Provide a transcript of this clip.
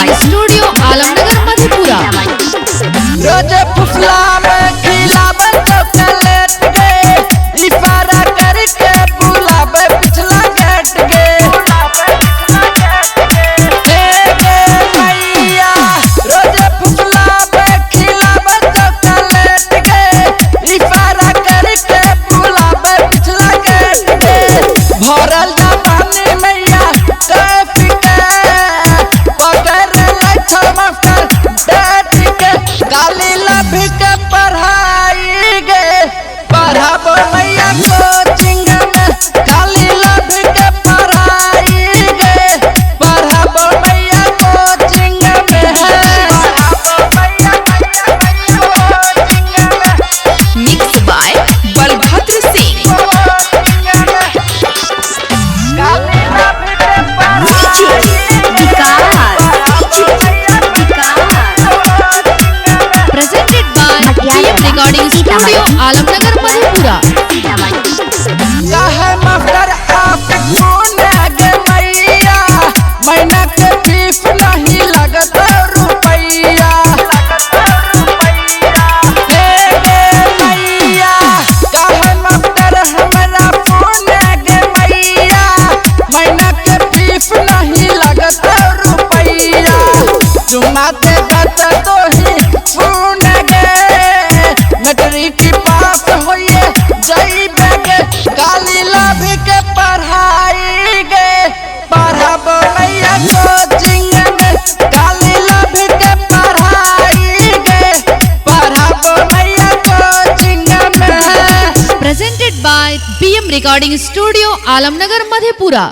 by Studio Alamnagar Madhepura। रोज फुसला में खिलावे चॉकलेट के इशारा करके बुलावे पिछला गेट के भैया रोज फुसला में खिलावे चॉकलेट के इशारा करके बुलावे पिछला गेट के भरल जवानी मैया कैफी के पकड़ ले छल मास्टर डेट के गाली लभी के पढ़ाई गे पढ़ाबो मैया कोचिंग में गाली लभी के पढ़ाई गे पढ़ाबो मैया कोचिंग में Mixed by Balbhadra Singh। गाली लभी के पढ़ाई Presented by PM Recording Studio Alamnagar Madhepura। चाहे मास्टर आप कौन आगे मैया महीना के फीस नहीं लगत रुपैया मैया चाहे मास्टर हमारा फोन आगे मैया महीना के फीस नहीं लगत रुपैया चुमा दे बता तो ही फोन गे मैट्रिक की पास होइए जई बेगे गाली लभी के पढ़ाई गे पढ़ाबो मैया कोचिंग में गाली लभी के पढ़ाई गे पढ़ाबो मैया कोचिंग में Presented by PM Recording Studio Alamnagar Madhepura।